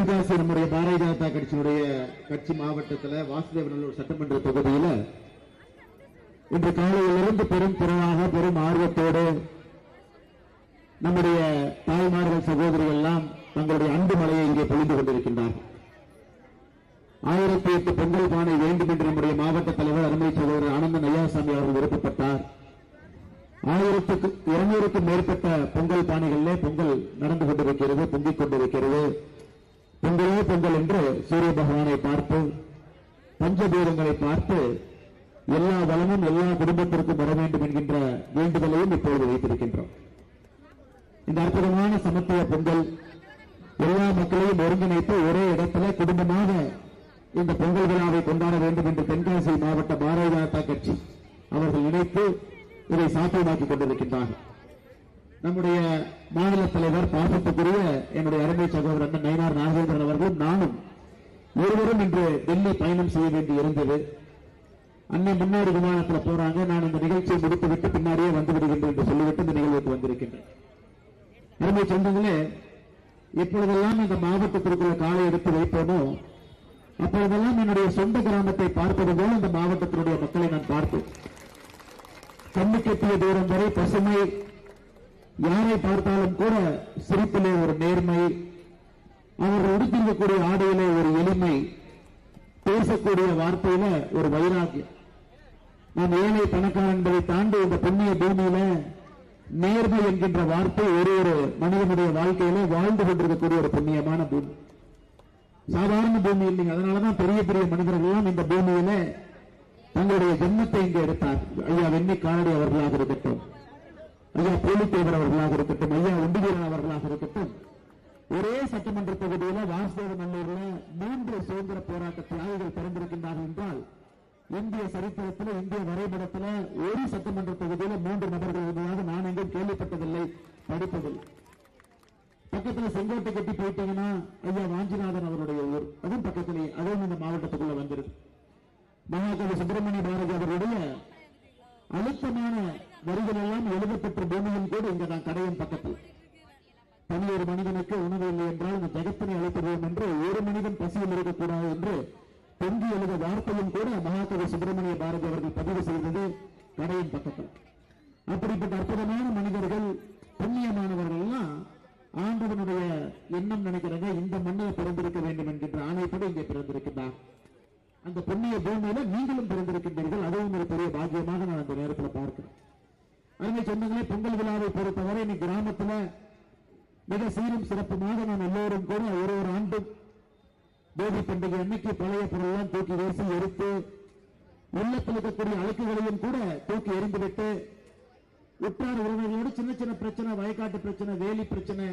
தென்காசி நம்முடைய பாரதிய ஜனதா கட்சி மாவட்டத்தில் வாசுதேவநல்லூர் சட்டமன்ற தொகுதியில் இன்று காலையிலிருந்து பெரும் திறனாக பெரும் ஆர்வத்தோடு நம்முடைய தாய்மார்கள் சகோதரிகள் எல்லாம் தங்களுடைய அன்பு மலையை இங்கே பொழிந்து கொண்டிருக்கின்றார்கள். 1008 பொங்கல் பானை வேண்டும் என்று நம்முடைய மாவட்ட தலைவர் அருமை சகோதரர் ஆனந்தன் ஐயாசாமி அவர்கள் விருப்பப்பட்டார். 1200க்கும் மேற்பட்ட பொங்கல் பானைகளிலே பொங்கல் நடந்து கொண்டிருக்கிறது, பொங்கிக் கொண்டிருக்கிறது. பொங்கலோ பொங்கல் என்று சூரிய பகவானை பார்த்து பஞ்சபூதங்களை பார்த்து எல்லா வளமும் எல்லா குடும்பத்திற்கும் வர வேண்டும் என்கின்ற வேண்டுதலையும் இப்பொழுது வைத்திருக்கின்றோம். இந்த அற்புதமான சமத்துவ பொங்கல் எல்லா மக்களையும் ஒருங்கிணைத்து ஒரே இடத்துல குடும்பமாக இந்த பொங்கல் விழாவை கொண்டாட வேண்டும் என்று தென்காசி மாவட்ட பாரதிய ஜனதா கட்சி அவர்கள் இணைத்து இதை சாத்தியமாக்கிக் கொண்டிருக்கின்றார்கள். நம்முடைய மாநில தலைவர் பாசத்துக்குரிய என்னுடைய அருமை சகோதரர் அண்ணன் நயினார் நாகேந்திரன் அவர்களும் நானும் ஒருவரும் இன்று டெல்லி பயணம் செய்ய வேண்டி இருந்தது. அண்ணன் முன்னாடி விமானத்தில் போறாங்க, நான் இந்த நிகழ்ச்சியை முடித்துவிட்டு பின்னாடியே வந்து விடுகின்றேன் என்று சொல்லிவிட்டு இந்த நிகழ்வுக்கு வந்திருக்கின்றேன். அருமை சொந்தங்களே, எப்பொழுதெல்லாம் இந்த மாவட்டத்திற்குள்ள காலை எடுத்து வைப்போமோ அப்பொழுதெல்லாம் என்னுடைய சொந்த கிராமத்தை பார்ப்பது போல இந்த மாவட்டத்தினுடைய மக்களை நான் பார்த்தேன். கண்ணு கெட்டிய தூரம் வரை பசுமை, யாரை பார்த்தாலும் கூட சிரிப்பிலே ஒரு நேர்மை, அவர்கள் உடுத்திருக்கக்கூடிய ஆடையிலே ஒரு எளிமை, பேசக்கூடிய வார்த்தையில ஒரு வைராக்கியம். நாம் ஏழை பணக்காரன் என்பதை தாண்டி இந்த புண்ணிய பூமியில நேர்மை என்கின்ற வார்த்தை ஒரு மனிதனுடைய வாழ்க்கையில வாழ்ந்து கொண்டிருக்கக்கூடிய ஒரு புண்ணியமான பூமி, சாதாரண பூமி இல்லைங்க. அதனாலதான் பெரிய பெரிய மனிதர்கள் எல்லாம் இந்த பூமியில தங்களுடைய ஜென்மத்தை இங்கே எடுத்தார். ஐயா வெண்ணி காலடி அவர்களாக இருக்கட்டும், ஐயா போலித்தேவர் அவர்களாக இருக்கட்டும், ஐயா ஒண்டிவீரன் அவர்களாக இருக்கட்டும், ஒரே சட்டமன்ற தொகுதியில வாசுதேவநல்லூர்ல 3 சுதந்திர போராட்ட தியாகிகள் பிறந்திருக்கின்றார்கள் என்றால் இந்திய சரித்திரத்தில் இந்திய வரைபடத்தில் ஒரு சட்டமன்ற தொகுதியில 3 நபர்கள் இருந்ததாக நான் எங்கும் கேள்விப்பட்டதில்லை, படிப்பதில்லை. பக்கத்தில் செங்கோட்டை கட்டி போயிட்டீங்கன்னா ஐயா வாஞ்சிநாதன் அவருடைய ஊர், அதுவும் பக்கத்திலேயே, அதுவும் இந்த மாவட்டத்துக்குள்ள வந்துருது. மகாகவி சுப்பிரமணிய பாரதி அவருடைய அழுத்தமான வரிகள் எல்லாம் எழுதப்பட்ட பூமியும் கூட இங்க நான் கடையின் பக்கத்தில். தனி ஒரு மனிதனுக்கு உணவு இல்லை என்றால் இந்த ஜெகத்தினை அழைத்துவோம் என்று ஒரு மனிதன் பசியில் இருக்கக்கூடாது என்று பொங்கி எழுத வார்த்தையும் கூட மகாகவி சுப்பிரமணிய பாரதி அவர்கள் பதிவு செய்தது கடையின் பக்கத்தில். அப்படிப்பட்ட அற்புதமான மனிதர்கள், புண்ணியமானவர்கள் எல்லாம் ஆண்டவனுடைய எண்ணம் நினைக்கிறாங்க, இந்த மண்ணில் பிறந்திருக்க வேண்டும் என்கின்ற ஆணைப்படி இங்கே பிறந்திருக்கின்றார். அந்த புண்ணிய பூமியில நீங்களும் பிறந்திருக்கின்றீர்கள், அதுவும் ஒரு பெரிய பாக்கியமாக நான் அந்த நேரத்தில் பார்க்கிறேன். அருமை சொந்தங்களே, பொங்கல் விழாவை பொறுத்தவரை இன்னைக்கு கிராமத்தில் மிக சீரும் சிறப்புமாக நாம் எல்லோரும் கூட ஒரு ஆண்டும் போகி பண்டிகை அன்னைக்கு பழைய பொருளெல்லாம் தூக்கி வீசி எரித்து உள்ளத்தில் இருக்கக்கூடிய அழுக்குகளையும் கூட தூக்கி எறிந்துவிட்டு உற்றார் உறவினர்களோடு சின்ன சின்ன பிரச்சனை, வயக்காட்டு பிரச்சனை, வேலி பிரச்சனை,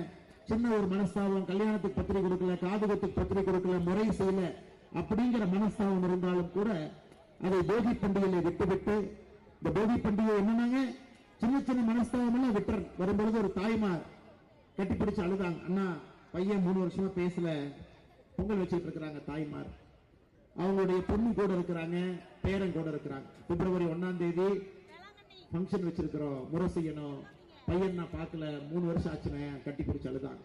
சின்ன ஒரு மனஸ்தாபம், கல்யாணத்துக்கு பத்திரிகை கொடுக்கல, காதுகத்துக்கு பத்திரிகை கொடுக்கல, முறை செய்யல அப்படிங்கிற மனஸ்தாபம் இருந்தாலும் கூட அதை போகி பண்டிகையில விட்டுவிட்டு, இந்த போகி பண்டிகை என்னன்னாங்க, சின்ன சின்ன மனஸ்தாபம் எல்லாம் விட்டுற வரும்பொழுது ஒரு தாய்மார் கட்டிப்பிடிச்சு அழுதாங்க. அண்ணா பையன் 3 வருஷமா பேசல, பொங்கல் வச்சுட்டு இருக்கிறாங்க தாய்மார், அவங்களுடைய பொண்ணு கூட இருக்கிறாங்க, பேரன் கூட இருக்கிறாங்க. பிப்ரவரி 1ஆம் தேதி பங்கன் வச்சிருக்கிறோம், முறை செய்யணும், பையன் நான் பார்க்கல, 3 வருஷம் ஆச்சுன்னு கட்டி பிடிச்சு அழுதாங்க.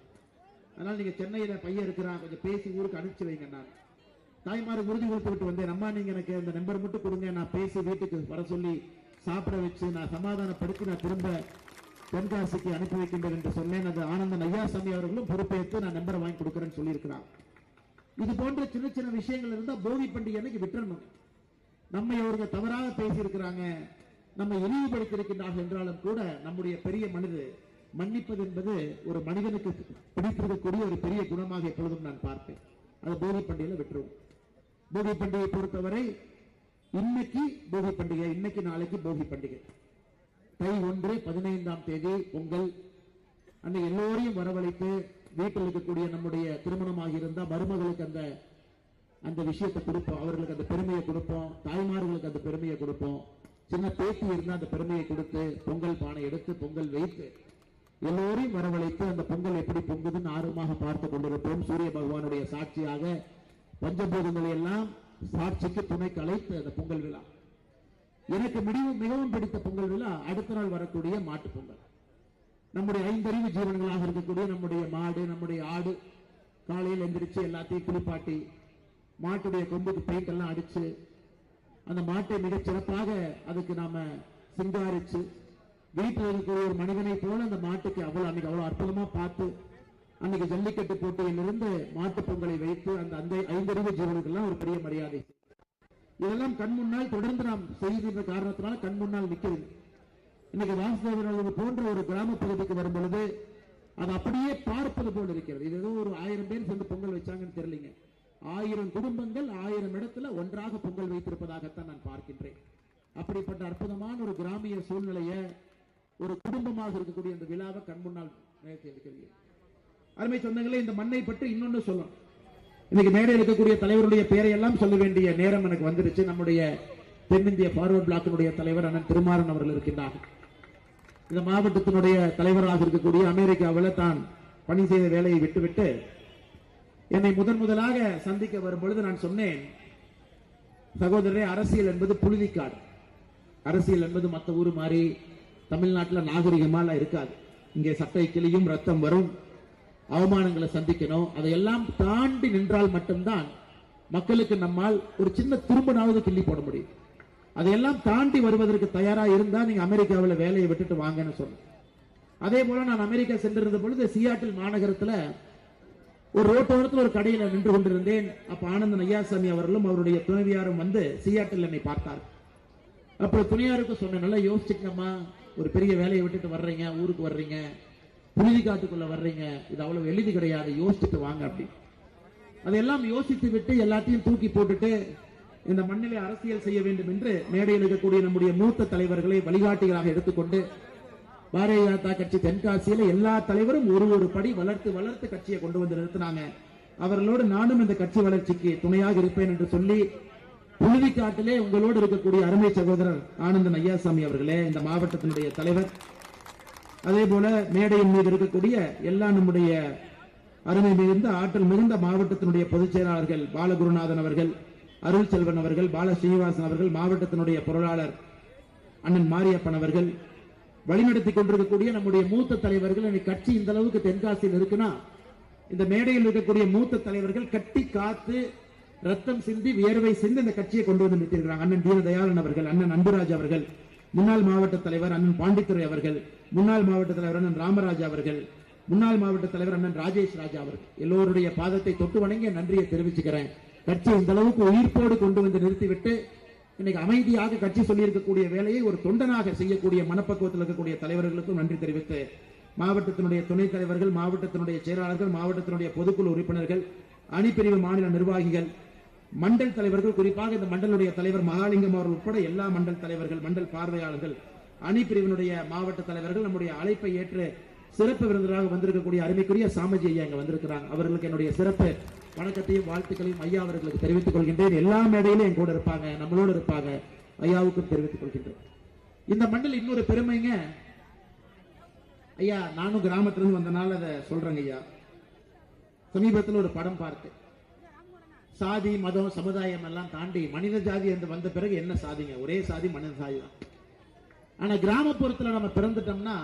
அதனால நீங்க சென்னையில பையன் இருக்கிறான், கொஞ்சம் பேசி ஊருக்கு அனுப்பிச்சு வைங்க. நான் தாய்மாருக்கு உறுதி கொடுத்து விட்டு வந்தேன், அம்மா நீங்க எனக்கு இந்த நம்பர் மட்டும் கொடுங்க, நான் பேசி வீட்டுக்கு வர சொல்லி சாப்பிட வச்சு நான் சமாதானப்படுத்தி நான் திரும்ப தென்காசிக்கு அனுப்பி வைக்கின்றேன் என்று சொன்னேன். அது ஆனந்தன் ஐயாசாமி அவர்களும் பொறுப்பேற்று நான் நம்பரை வாங்கி கொடுக்கிறேன்னு சொல்லியிருக்கிறார். இது போன்ற சின்ன சின்ன விஷயங்கள் இருந்தா போகி பண்டிகை அன்னைக்கு விட்டுறணும். நம்மை அவர்கள் தவறாக பேசியிருக்கிறாங்க, நம்மை இழிவுபடுத்தியிருக்கிறார்கள் என்றாலும் கூட நம்முடைய பெரிய மனிதர் மன்னிப்பது என்பது ஒரு மனிதனுக்கு பிடித்திருக்கக்கூடிய ஒரு பெரிய குணமாக எப்பொழுதும் நான் பார்ப்பேன். அது போகி பண்டிகையில விட்டுருவோம். போகி பண்டிகையை பொறுத்தவரை இன்னைக்கு போகி பண்டிகை, இன்னைக்கு நாளைக்கு போகி பண்டிகை. தை 1 15ஆம் தேதி பொங்கல் அன்னைக்கு எல்லோரையும் வரவழைத்து வீட்டில் இருக்கக்கூடிய நம்முடைய திருமணமாக இருந்தால் மருமகளுக்கு அந்த விஷயத்தை கொடுப்போம், அவர்களுக்கு அந்த பெருமையை கொடுப்போம், தாய்மார்களுக்கு அந்த பெருமையை கொடுப்போம். சின்ன பேத்தி இருந்தால் அந்த பெருமையை கொடுத்து பொங்கல் பானை எடுத்து பொங்கல் வைத்து எல்லோரையும் வரவழைத்து அந்த பொங்கல் எப்படி பொங்குதுன்னு ஆர்வமாக பார்த்து கொண்டிருப்போம். சூரிய பகவானுடைய சாட்சியாக பஞ்சபூதங்களை எல்லாம் சாட்சிக்கு துணைக்கு அழைத்து அந்த பொங்கல் விழா. எனக்கு மிகவும் பிடித்த பொங்கல் விழா அடுத்த நாள் வரக்கூடிய மாட்டு பொங்கல். நம்முடைய 5 அறிவு ஜீவன்களாக இருக்கக்கூடிய நம்முடைய மாடு, நம்முடைய ஆடு, காலையில் எந்திரிச்சு எல்லாத்தையும் குளிப்பாட்டி மாட்டுடைய கொம்புக்கு பெயிண்ட் எல்லாம் அடிச்சு அந்த மாட்டை மிகச் சிறப்பாக அதுக்கு நாம சிங்காரிச்சு வீட்டில் இருக்கிற ஒரு மனிதனை போல அந்த மாட்டுக்கு அன்னைக்கு அவ்வளவு அற்புதமா பார்த்து அன்னைக்கு ஜல்லிக்கட்டு போட்டியிலிருந்து மாட்டு பொங்கலை வைத்து அந்த ஐந்தறிவு ஜீவனுக்கெல்லாம் ஒரு பெரிய மரியாதை. இதெல்லாம் கண் முன்னால் தொடர்ந்து நாம் செய்கின்ற காரணத்தினால கண் முன்னால் நிற்கிறது. இன்னைக்கு வாசுதேவன் போன்ற ஒரு கிராம பகுதிக்கு வரும் பொழுது அது அப்படியே பார்ப்பது போல் இருக்கிறது. இது ஏதோ ஒரு 1000 பேர் சேர்ந்து பொங்கல் வச்சாங்கன்னு தெரியலீங்க. 1000 குடும்பங்கள் 1000 இடத்துல ஒன்றாக பொங்கல் வைத்திருப்பதாகத்தான் நான் பார்க்கின்றேன். அப்படிப்பட்ட அற்புதமான ஒரு கிராமிய சூழ்நிலையை ஒரு குடும்பமாக இருக்கக்கூடிய இந்த விழாவை கண் முன்னால் நினைத்து இருக்கிறீர்கள். அருமை சொந்தங்களே, இந்த மண்ணை பற்றி இன்னொன்னு சொல்லணும். இன்னைக்கு மேடையில் இருக்கக்கூடிய தலைவருடைய பெயரை எல்லாம் சொல்ல வேண்டிய நேரம் எனக்கு வந்துருச்சு. நம்முடைய தென்னிந்திய பார்வர்ட் பிளாக்கினுடைய தலைவர் அண்ணன் திருமாறன் அவர்கள் இருக்கின்றார். இந்த மாவட்டத்தினுடைய தலைவராக இருக்கக்கூடிய அமெரிக்காவில் தான் பணி செய்த வேலையை விட்டுவிட்டு என்னை முதலாக சந்திக்க வரும் பொழுது நான் சொன்னேன், சகோதரரே, அரசியல் என்பது புழுதிக்காடு. அரசியல் என்பது மற்ற ஊர் மாதிரி தமிழ்நாட்டில் நாகரிகமாலாம் இருக்காது. இங்கே சட்டை கிளியும் ரத்தம் வரும், அவமானங்களை சந்திக்கணும். அதையெல்லாம் தாண்டி நின்றால் மட்டும்தான் மக்களுக்கு நம்மால் ஒரு சின்ன துரும்பனாவது கிள்ளி போட முடியும். அதையெல்லாம் தாண்டி வருவதற்கு தயாரா இருந்தா நீங்க அமெரிக்காவில் வேலையை விட்டுட்டு வாங்கன்னு சொன்னேன். அதே போல நான் அமெரிக்கா சென்றிருந்த பொழுது சியாட்டில் மாநகரத்துல ஒரு ரோட்டோரத்தில் ஒரு கடையில நின்று கொண்டிருந்தேன். அப்ப ஆனந்தன் ஐயாசாமி அவர்களும் அவருடைய துணைவியாரும் வந்து சியாட்டில் என்னை பார்த்தார். அப்புறம் துணையாருக்கு சொன்ன, நல்லா யோசிச்சுக்கம்மா, ஒரு பெரிய வேலையை விட்டுட்டு வர்றீங்க, ஊருக்கு வர்றீங்க, புழுதி காட்டுக்குள்ள வர்றீங்க, இது அவ்வளவு எளிது கிடையாது, யோசிச்சுட்டு வாங்க அப்படி. அதையெல்லாம் யோசித்து விட்டு எல்லாத்தையும் தூக்கி போட்டுட்டு இந்த மண்ணிலே அரசியல் செய்ய வேண்டும் என்று மேடையில் இருக்கக்கூடிய நம்முடைய மூத்த தலைவர்களை வழிகாட்டிகளாக எடுத்துக்கொண்டு பாரதிய ஜனதா கட்சி தென்காசியில எல்லா தலைவரும் ஒரு படி வளர்த்து கட்சியை கொண்டு வந்து நிறுத்தினாங்க. அவர்களோடு நானும் இந்த கட்சி வளர்ச்சிக்கு துணையாக இருப்பேன் என்று சொல்லி புழுதிக்காட்டிலே உங்களோடு இருக்கக்கூடிய அருமை சகோதரர் ஆனந்தன் ஐயாசாமி அவர்களே, இந்த மாவட்டத்தினுடைய தலைவர், அதே போல மேடையின் மீது இருக்கக்கூடிய எல்லா நம்முடைய அருமை மிகுந்த ஆற்றல் மிகுந்த மாவட்டத்தினுடைய பொதுச் செயலாளர்கள் பாலகுருநாதன் அவர்கள், அருள் செல்வன் அவர்கள், பால ஸ்ரீனிவாசன் அவர்கள், மாவட்டத்தினுடைய பொருளாளர் அண்ணன் மாரியப்பன் அவர்கள், வழிநடத்தி கொண்டிருக்கக்கூடிய நம்முடைய மூத்த தலைவர்கள். இன்னைக்கு கட்சி இந்த அளவுக்கு தென்காசியில் இருக்குன்னா இந்த மேடையில் இருக்கக்கூடிய மூத்த தலைவர்கள் கட்டி காத்து ரத்தம் சிந்தி வியர்வை சிந்தி இந்த கட்சியை கொண்டு வந்து நிறுத்திருக்கிறாங்க. அண்ணன் தீனதயாளன் அவர்கள், அண்ணன் அன்புராஜ் அவர்கள், முன்னாள் மாவட்ட தலைவர் அண்ணன் பாண்டித்துறை அவர்கள், முன்னாள் மாவட்ட தலைவர் அண்ணன் ராமராஜ் அவர்கள், முன்னாள் மாவட்ட தலைவர் அண்ணன் ராஜேஷ் ராஜா அவர்கள், எல்லோருடைய பாதத்தை தொட்டு வணங்கி நன்றியை தெரிவிச்சுக்கிறேன். கட்சி இந்த அளவுக்கு உயிர்ப்போடு கொண்டு வந்து நிறுத்திவிட்டு இன்னைக்கு அமைதியாக கட்சி சொல்லி இருக்கக்கூடிய வேலையை ஒரு தொண்டனாக செய்யக்கூடிய மனப்பக்குவத்தில் இருக்கக்கூடிய தலைவர்களுக்கும் நன்றி தெரிவித்து, மாவட்டத்தினுடைய துணைத் தலைவர்கள், மாவட்டத்தினுடைய செயலாளர்கள், மாவட்டத்தினுடைய பொதுக்குழு உறுப்பினர்கள், அணிப்பிரிவு மாநில நிர்வாகிகள், மண்டல் தலைவர்கள், குறிப்பாக இந்த மண்டலுடைய தலைவர் மகாலிங்கம் அவர்கள் உட்பட எல்லா மண்டல் தலைவர்கள், மண்டல் பார்வையாளர்கள், அணிப்பிரிவினுடைய மாவட்ட தலைவர்கள், நம்முடைய அழைப்பை ஏற்று சிறப்பு விருந்தினராக வந்திருக்கக்கூடிய அருமைக்குரிய சாமஜி ஐயா இங்க வந்திருக்கிறாங்க. அவர்களுக்கு என்னுடைய சிறப்பு வணக்கத்தையும் வாழ்த்துக்களையும் ஐயா அவர்களுக்கு தெரிவித்துக் கொள்கின்றேன். எல்லா மேடையிலும் என் கூட இருப்பாங்க, நம்மளோடு இருப்பாங்க, ஐயாவுக்கும் தெரிவித்துக் கொள்கின்றேன். இந்த மண்டல் இன்னொரு பெருமைங்க ஐயா, நானும் கிராமத்திலிருந்து வந்தனால அதை சொல்றேங்க ஐயா. சமீபத்தில் ஒரு படம் பார்த்து, சாதி மதம் சமுதாயம் எல்லாம் தாண்டி மனித ஜாதி என்று வந்த பிறகு என்ன சாதிங்க, ஒரே சாதி மனித சாதி தான். ஆனா கிராமப்புறத்துல நம்ம பிறந்துட்டோம்னா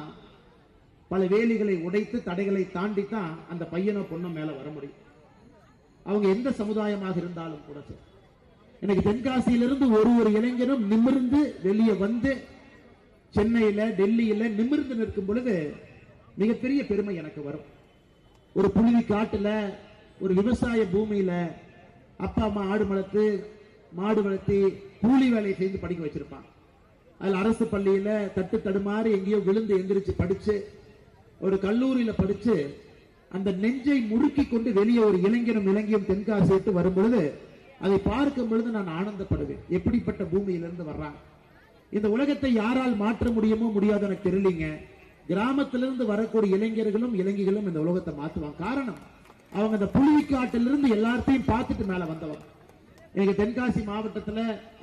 பல வேலிகளை உடைத்து தடைகளை தாண்டி தான் அந்த பையனோ பொண்ணோ மேல வர முடியும். அவங்க எந்த சமுதாயமாக இருந்தாலும் கூட சரி. எனக்கு தென்காசியிலிருந்து ஒரு இளைஞரும் நிமிர்ந்து வெளியே வந்து சென்னையில டெல்லியில நிமிர்ந்து நிற்கும் பொழுது மிகப்பெரிய பெருமை எனக்கு வரும். ஒரு புழுதி காட்டுல ஒரு விவசாய பூமியில அப்பா அம்மா ஆடு வளர்த்து மாடு வளர்த்தி கூலி வேலை செய்து படிக்க வச்சிருப்பாங்க. அதுல அரசு பள்ளியில தட்டு தடுமாறி எங்கேயோ விழுந்து எந்திரிச்சு படிச்சு ஒரு கல்லூரியில படிச்சு அந்த நெஞ்சை முறுக்கி கொண்டு வெளியே ஒரு இளைஞனும் இளைஞரும் தென்காசி விட்டு வரும் பொழுது அதை பார்க்கும் பொழுது நான் ஆனந்தப்படுவேன். எப்படிப்பட்ட பூமியிலிருந்து வர்றாங்க. இந்த உலகத்தை யாரால் மாற்ற முடியுமோ முடியாது எனக்கு தெரியலீங்க. கிராமத்திலிருந்து வரக்கூடிய இளைஞர்களும் இளைஞர்களும் இந்த உலகத்தை மாற்றுவாங்க. காரணம், அவங்க அந்த புழுதிக்காட்டிலிருந்து எல்லாத்தையும் பார்த்துட்டு மேல வந்தவங்க. எங்க தென்காசி மாவட்டத்துல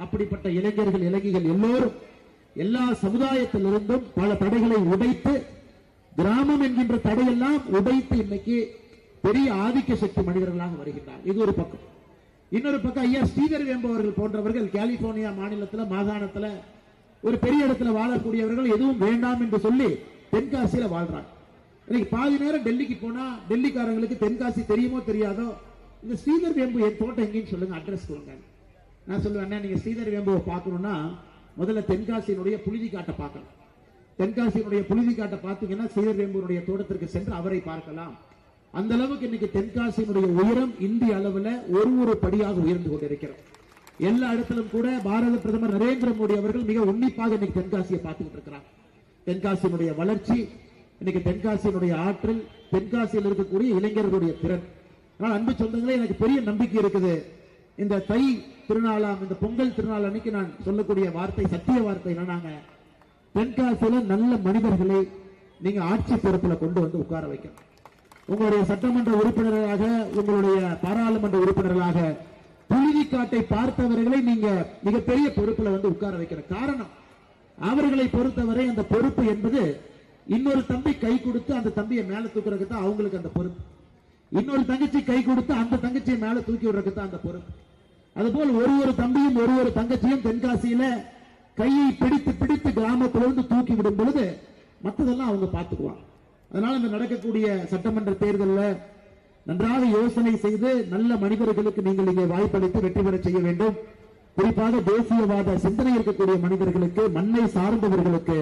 அப்படிப்பட்ட இளைஞர்கள் இளைஞர்கள் எல்லோரும் எல்லா சமுதாயத்திலிருந்தும் பல தடைகளை உடைத்து, கிராமம் என்கின்ற தடையெல்லாம் உடைத்து இன்னைக்கு பெரிய ஆதிக்க சக்தி மனிதர்களாக வருகின்றார். இது ஒரு பக்கம். இன்னொரு பக்கம் ஐயா ஸ்ரீதர் வேம்பவர்கள் போன்றவர்கள் கலிபோர்னியா மாநிலத்துல மாகாணத்துல ஒரு பெரிய இடத்துல வாழக்கூடியவர்கள் எதுவும் வேண்டாம் என்று சொல்லி தென்காசியில வாழ்றாங்க. இன்னைக்கு பாதி நேரம் டெல்லிக்கு போனா டெல்லிக்காரங்களுக்கு தென்காசி தெரியுமோ தெரியாதோ, இந்த ஸ்ரீதர் வேம்பு என் தோட்டம் எங்கேன்னு சொல்லுங்க, அட்ரஸ் கொடுங்க. நான் சொல்லுவேன், நீங்க ஸ்ரீதர் வேம்புவை பார்க்கணும்னா முதல்ல தென்காசியினுடைய புழுதி காட்டை பார்க்கணும். தென்காசியினுடைய புழுதி காட்டை பார்த்தீங்கன்னா ஸ்ரீதர் வேம்புடைய தோட்டத்திற்கு சென்று அவரை பார்க்கலாம். அந்த அளவுக்கு இன்னைக்கு தென்காசியினுடைய உயரம் இந்திய அளவில் ஒரு படியாக உயர்ந்து கொண்டிருக்கிறோம். எல்லா இடத்திலும் கூட பாரத பிரதமர் நரேந்திர மோடி அவர்கள் மிக உன்னிப்பாக இன்னைக்கு தென்காசியை பார்த்துக்கிட்டு இருக்கிறார். தென்காசியினுடைய வளர்ச்சி, இன்னைக்கு தென்காசியினுடைய ஆற்றல், தென்காசியில் இருக்கக்கூடிய இளைஞர்களுடைய திறன். ஆனால் அன்பு சொந்தங்களே, எனக்கு பெரிய நம்பிக்கை இருக்குது. இந்த தை திருநாளாம், இந்த பொங்கல் திருநாள் அன்னைக்கு நான் சொல்லக்கூடிய வார்த்தை சத்திய வார்த்தை என்னன்னாங்க, தென்காசியில நல்ல மனிதர்களை நீங்க ஆட்சி பொறுப்புல கொண்டு வந்து உட்கார வைக்கணும். உங்களுடைய சட்டமன்ற உறுப்பினர்களாக, உங்களுடைய பாராளுமன்ற உறுப்பினர்களாக புழுதிக்காட்டை பார்த்தவர்களை நீங்க மிகப்பெரிய பொறுப்புல வந்து உட்கார வைக்கிற காரணம், அவர்களை பொறுத்தவரை அந்த பொறுப்பு என்பது இன்னொரு தம்பி கை கொடுத்து அந்த தம்பியை மேல தூக்குறதுக்கு தான் அவங்களுக்கு அந்த பொறுப்பு. இன்னொரு தங்கச்சி கை கொடுத்து அந்த தங்கச்சியை மேல தூக்கி விடுறதுக்கு தான் அந்த பொறுப்பு. அதுபோல் ஒரு தம்பியும் ஒரு தங்கச்சியும் தென்காசியில கையை பிடித்து பிடித்து கிராமத்திலிருந்து தூக்கி விடும் பொழுது மற்றதெல்லாம் அவங்க பார்த்துக்குவாங்க. அதனால இந்த நடக்கக்கூடிய சட்டமன்ற தேர்தலில் நன்றாக யோசனை செய்து நல்ல மனிதர்களுக்கு நீங்கள் இங்கே வாய்ப்பளித்து வெற்றி பெற செய்ய வேண்டும். குறிப்பாக தேசியவாத சிந்தனை இருக்கக்கூடிய மனிதர்களுக்கு, மண்ணை சார்ந்தவர்களுக்கு,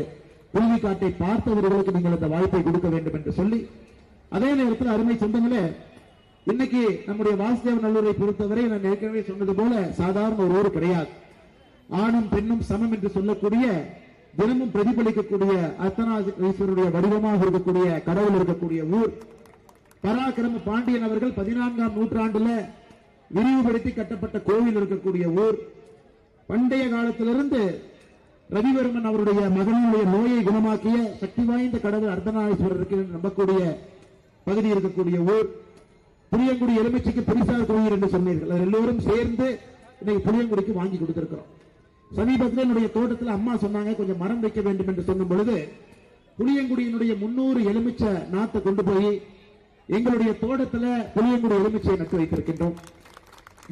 புழுதிக்காட்டை பார்த்தவர்களுக்கு நீங்கள் அந்த வாய்ப்பை கொடுக்க வேண்டும் என்று சொல்லி, அதே நேரத்தில் அருமை சொந்தங்களே, இன்னைக்கு நம்முடைய வாசுதேவ நல்லூரை பொறுத்தவரை நான் ஏற்கனவே சொன்னது போல சாதாரண ஒரு ஊர் கிடையாது. ஆணும் பெண்ணும் சமம் என்று சொல்லக்கூடிய, தினமும் பிரதிபலிக்கக்கூடிய அர்த்தநாதீஸ்வரருடைய வடிவமாக இருக்கக்கூடிய கடவுள் இருக்கக்கூடிய ஊர். பராக்கிரம பாண்டியன் அவர்கள் 14ஆம் நூற்றாண்டுல விரிவுபடுத்தி கட்டப்பட்ட கோவில் இருக்கக்கூடிய ஊர். பண்டைய காலத்திலிருந்து ரவிவர்மன் அவருடைய மகனுடைய நோயை குணமாக்கிய சக்தி வாய்ந்த கடவுள் அர்த்தநாதீஸ்வரருக்கு நம்பக்கூடிய பகுதி இருக்கக்கூடிய ஊர். புளியங்குடி எலுமிச்சைக்கு புரிசார் கோயில் என்று சொன்னீர்கள், எல்லோரும் சேர்ந்து இன்னைக்கு புளியங்குடிக்கு வாங்கி கொடுத்திருக்கிறோம். சமீபத்தில் என்னுடைய தோட்டத்தில் அம்மா சொன்னாங்க, கொஞ்சம் மரம் வைக்க வேண்டும் என்று சொன்ன பொழுது புளியங்குடியினுடைய 300 எலுமிச்சை நாத்தை கொண்டு போய் எங்களுடைய தோட்டத்தில் புளியங்குடி எலுமிச்சையை நட்டு வைத்திருக்கின்றோம்.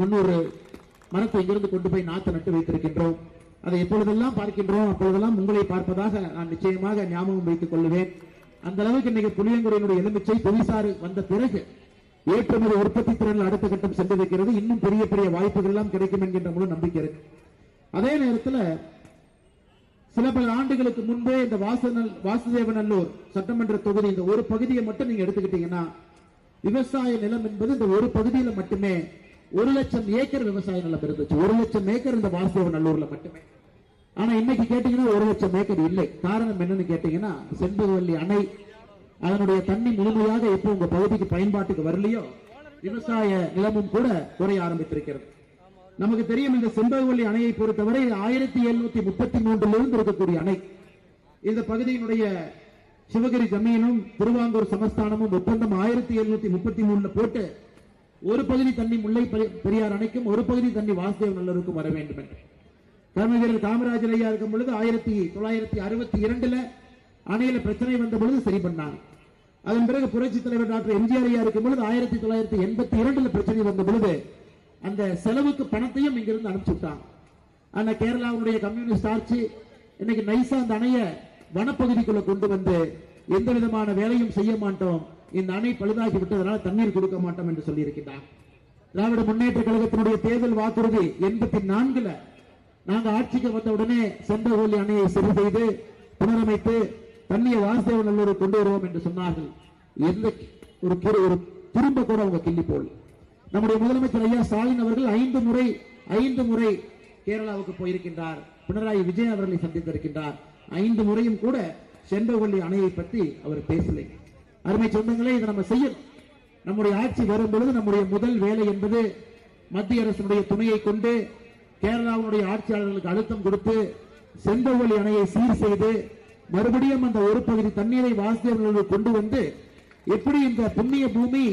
300 மரத்தை இங்கிருந்து கொண்டு போய் நாத்தை நட்டு வைத்திருக்கின்றோம். அதை எப்பொழுதெல்லாம் பார்க்கின்றோம் அப்பொழுதெல்லாம் உங்களை பார்ப்பதாக நான் நிச்சயமாக ஞாபகம் வைத்துக் கொள்ளுவேன். அந்த அளவுக்கு இன்னைக்கு புளியங்குடியினுடைய எலுமிச்சை புவிசாறு வந்த பிறகு ஏற்றுமதி உற்பத்தி திறனில் அடுத்த கட்டம் சென்றிருக்கிறது. இன்னும் பெரிய பெரிய வாய்ப்புகள் எல்லாம் கிடைக்கும் என்கின்ற முழு நம்பிக்கை இருக்கு. அதே நேரத்தில் சில பல ஆண்டுகளுக்கு முன்பே இந்த வாசுதேவநல்லூர் சட்டமன்ற தொகுதி இந்த ஒரு பகுதியை மட்டும் நீங்க எடுத்துக்கிட்டீங்கன்னா, விவசாய நிலம் என்பது இந்த ஒரு பகுதியில மட்டுமே 1,00,000 ஏக்கர் விவசாய நிலம் இருந்துச்சு. 1,00,000 ஏக்கர் இந்த வாசுதேவநல்லூர்ல மட்டுமே. ஆனா இன்னைக்கு கேட்டீங்கன்னா 1,00,000 ஏக்கர் இல்லை. காரணம் என்னன்னு கேட்டீங்கன்னா, செண்பகவல்லி அணை அதனுடைய தண்ணி முழுமையாக எப்போ உங்க பகுதிக்கு பயன்பாட்டுக்கு வரலையோ, விவசாய நிலமும் கூட குறைய ஆரம்பித்திருக்கிறது. நமக்கு தெரியும், இந்த செண்பகவல்லி அணையை பொறுத்தவரை 1733 இருக்கக்கூடிய அணை. இந்த பகுதியினுடைய சிவகிரி ஜமீனும் திருவாங்கூர் சமஸ்தானமும் ஒப்பந்தம் 1733 போட்டு ஒரு பகுதி தண்ணி முல்லை பெரியார் அணைக்கும், ஒரு பகுதி தண்ணி வாசுதேவநல்லூருக்கும் வர வேண்டும் என்று கர்மவீரர் காமராஜர் ஐயா இருக்கும் பொழுது 1962 அணையில பிரச்சனை வந்த பொழுது சரி பண்ணாங்க. அதன் பிறகு புரட்சி தலைவர் டாக்டர் எம்ஜிஆர் ஐயா இருக்கும் பொழுது 1982 பிரச்சனை வந்த பொழுது அந்த செலவுக்கு பணத்தையும் இங்கிருந்து அனுப்பிச்சுட்டாங்க. அந்த கேரளாவுடைய கம்யூனிஸ்ட் ஆட்சி இன்னைக்கு நைசா அந்த அணைய வனப்பகுதிக்குள்ள கொண்டு வந்து எந்த விதமான வேலையும் செய்ய மாட்டோம், இந்த அணை பழுதாகி விட்டதனால தண்ணீர் கொடுக்க மாட்டோம் என்று சொல்லி இருக்கிறார். திராவிட முன்னேற்ற கழகத்தினுடைய தேர்தல் வாக்குறுதி 84 நாங்க ஆட்சிக்கு வந்த உடனே செண்பகவல்லி அணையை சரி செய்து புனரமைத்து தண்ணியை வாசுதேவநல்லூருக்கு கொண்டு வருவோம் என்று சொன்னார்கள். எந்த ஒரு திரும்ப கூட அவங்க கிள்ளி போல். நம்முடைய முதலமைச்சர் ஐயா ஸ்டாலின் அவர்கள் 5 முறை கேரளாவுக்கு போயிருக்கின்றார். பினராயி விஜயன் அவர்களை சந்தித்திருக்கின்றார். 5 முறையும் கூட செண்பகவல்லி அணையை பற்றி அவர் பேசலை. அருமை சொந்தங்களே, இதை நம்ம செய்யணும். நம்முடைய ஆட்சி வரும் பொழுது நம்முடைய முதல் வேலை என்பது மத்திய அரசுடைய துணையை கொண்டு கேரளாவுடைய ஆட்சியாளர்களுக்கு அழுத்தம் கொடுத்து செண்பகவல்லி அணையை சீர் செய்து மறுபடியும் அந்த ஒரு பகுதி தண்ணீரை வாசுதேவநல்லூர் கொண்டு வந்து, எப்படி இந்த புண்ணிய பூமி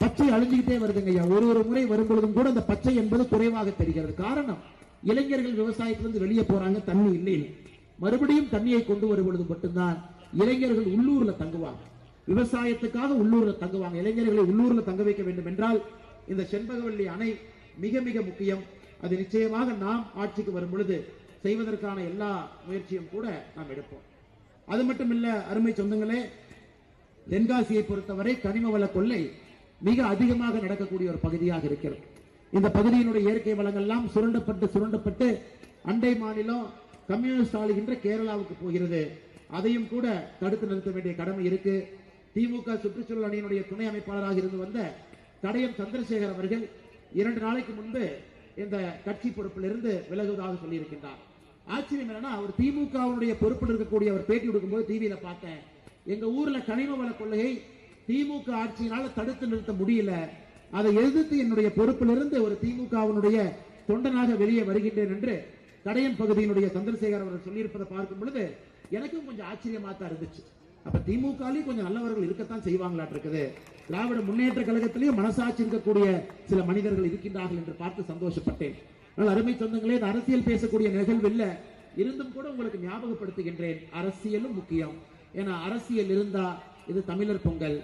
பச்சை அழிஞ்சுக்கிட்டே வருதுங்க ஐயா. ஒரு முறை வரும் பொழுதும் கூட அந்த பச்சை என்பது குறைவாக தெரிகிறது. காரணம், இளைஞர்கள் விவசாயத்திலிருந்து வெளியே போறாங்க, தண்ணி இல்லை. மறுபடியும் தண்ணியை கொண்டு வரும் பொழுது மட்டும்தான் இளைஞர்கள் உள்ளூர்ல தங்குவாங்க. விவசாயத்துக்காக உள்ளூர்ல தங்குவாங்க. இளைஞர்களை உள்ளூர்ல தங்க வைக்க வேண்டும் என்றால் இந்த செண்பகவல்லி அணை மிக மிக முக்கியம். அது நிச்சயமாக நாம் ஆட்சிக்கு வரும் பொழுது செய்வதற்கான எல்லா முயற்சியும் கூட நாம் எடுப்போம். அது மட்டும் இல்ல அருமை சொந்தங்களே, தென்காசியை பொறுத்தவரை கனிம வள கொள்ளை மிக அதிகமாக நடக்கக்கூடிய ஒரு பகுதியாக இருக்கிறது. இந்த பகுதியினுடைய இயற்கை வளங்கள்லாம் சுரண்டப்பட்டு அண்டை மாநிலம் கம்யூனிஸ்ட் ஆளுகின்ற கேரளாவுக்கு போகிறது. அதையும் கூட தடுத்து நிறுத்த வேண்டிய கடமை இருக்கு. திமுக சுற்றுச்சூழல் அணியினுடைய துணை அமைப்பாளராக இருந்து வந்த கடையம் சந்திரசேகர் அவர்கள் 2 நாளைக்கு முன்பு இந்த கட்சி பொறுப்பிலிருந்து விலகுவதாக சொல்லியிருக்கின்றார். ஆச்சரியம் என்னன்னா, அவர் திமுகவுடைய பொறுப்பில் இருக்கக்கூடிய அவர் பேட்டி கொடுக்கும்போது டிவியில பார்த்தேன், எங்க ஊர்ல கனிம வள கொள்ளையை திமுக ஆட்சியினால தடுத்து நிறுத்த முடியல, அதை எதிர்த்து என்னுடைய பொறுப்பிலிருந்து ஒரு திமுகவினுடைய தொண்டனாக வெளியே வருகின்றேன் என்று கடையம் பகுதியினுடைய சந்திரசேகர் அவர்கள் சொல்லியிருப்பதை பார்க்கும் பொழுது எனக்கும் கொஞ்சம் ஆச்சரியமா தான் இருந்துச்சு. அப்ப திமுகலையும் கொஞ்சம் நல்லவர்கள் இருக்கத்தான் செய்வாங்களாட்டு இருக்குது. திராவிட முன்னேற்ற கழகத்திலேயும் மனசாட்சி இருக்கக்கூடிய சில மனிதர்கள் இருக்கின்றார்கள் என்று பார்த்து சந்தோஷப்பட்டேன். அருமை சொந்தங்களே, இந்த அரசியல் பேசக்கூடிய நிகழ்வில் இருந்தும் கூட உங்களுக்கு ஞாபகப்படுத்துகின்றேன், அரசியலும் முக்கியம். ஏன்னா அரசியல் இருந்தா இது தமிழர் பொங்கல்,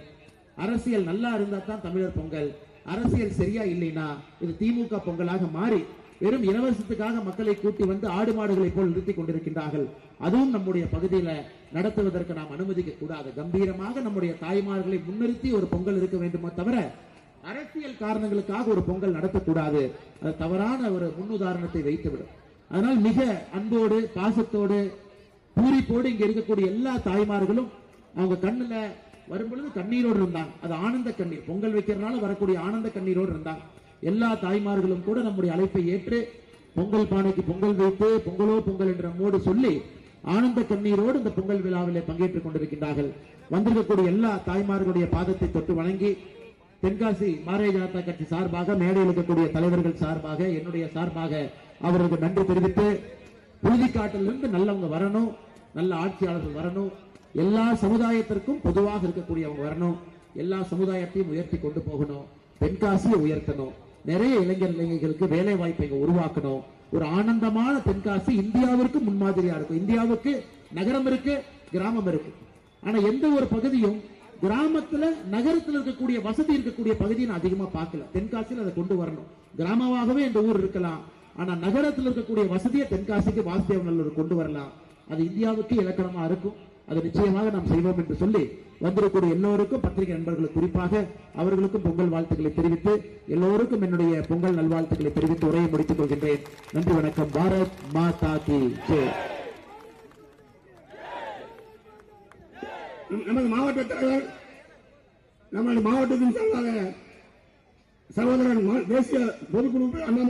அரசியல் நல்லா இருந்தா தான் தமிழர் பொங்கல், அரசியல் சரியா இல்லைன்னா இது திமுக பொங்கலாக மாறி வெறும் இலவசத்துக்காக மக்களை கூட்டி வந்து ஆடு மாடுகளை போல் நிறுத்தி கொண்டிருக்கின்றார்கள். அதுவும் நம்முடைய பகுதியில நடத்துவதற்கு நாம் அனுமதிக்க கூடாது. கம்பீரமாக நம்முடைய தாய்மார்களை முன்னிறுத்தி ஒரு பொங்கல் இருக்க வேண்டுமோ தவிர அரசியல் காரணங்களுக்காக ஒரு பொங்கல் நடத்தக்கூடாது. அது தவறான ஒரு முன்னுதாரணத்தை வைத்துவிடும். அதனால் மிக அன்போடு பாசத்தோடு பூரிப்போடு இங்க இருக்கக்கூடிய எல்லா தாய்மார்களும் அவங்க கண்ணுல வரும்பொழுது கண்ணீரோடு இருந்தாங்க. அது ஆனந்த கண்ணீர், பொங்கல் வைக்கிறதுனால வரக்கூடிய ஆனந்த கண்ணீரோடு இருந்தாங்க. எல்லா தாய்மார்களும் கூட நம்முடைய அழைப்பை ஏற்று பொங்கல் பானைக்கு பொங்கல் வைத்து பொங்கலோ பொங்கல் என்ற மோடு சொல்லி ஆனந்த கண்ணீரோடு இந்த பொங்கல் விழாவிலே பங்கேற்றுக் கொண்டிருக்கின்றார்கள். வந்திருக்கக்கூடிய எல்லா தாய்மார்களுடைய பாதத்தை தொட்டு வணங்கி தென்காசி பாரதிய ஜனதா கட்சி சார்பாக, மேடையில் இருக்கக்கூடிய தலைவர்கள் சார்பாக, என்னுடைய சார்பாக அவர்களுக்கு நன்றி தெரிவித்து, புழுதிக்காட்டிலிருந்து நல்லவங்க வரணும், நல்ல ஆட்சியாளர்கள் வரணும், எல்லா சமுதாயத்திற்கும் பொதுவாக இருக்கக்கூடியவங்க வரணும், எல்லா சமுதாயத்தையும் உயர்த்தி கொண்டு போகணும், தென்காசியை உயர்த்தணும், நிறைய இளைஞர்களுக்கு வேலை வாய்ப்பை உருவாக்கணும். ஒரு ஆனந்தமான தென்காசி இந்தியாவிற்கு முன்மாதிரியா இருக்கும். இந்தியாவுக்கு நகரம் இருக்கு, கிராமம் இருக்கு. ஆனா எந்த ஒரு பகுதியும் கிராமத்துல நகரத்தில் இருக்கக்கூடிய வசதி இருக்கக்கூடிய பகுதியை நான் அதிகமா பார்க்கல. தென்காசியில் அதை கொண்டு வரணும். கிராமமாகவே இந்த ஊர் இருக்கலாம், ஆனா நகரத்தில் இருக்கக்கூடிய வசதியை தென்காசிக்கு வாசுதேவநல்லூர் கொண்டு வரலாம். அது இந்தியாவுக்கு இலக்கணமா இருக்கும். அது நிச்சயமாக நாம் செய்வோம் என்று சொல்லி வந்திருக்கூடிய எல்லோருக்கும், பத்திரிகை நண்பர்களுக்கு குறிப்பாக அவர்களுக்கும் பொங்கல் வாழ்த்துக்களை தெரிவித்து, எல்லோருக்கும் என்னுடைய பொங்கல் நல்வாழ்த்துக்களை தெரிவித்து உரையை முடித்துக் கொள்கின்றேன். நன்றி, வணக்கம். பாரத் மாதா கி ஜெய். நமது மாவட்ட தலைவர், நமது மாவட்டத்தின் சார்பாக சகோதரன் தேசிய பொதுக்குழு அண்ணாமலை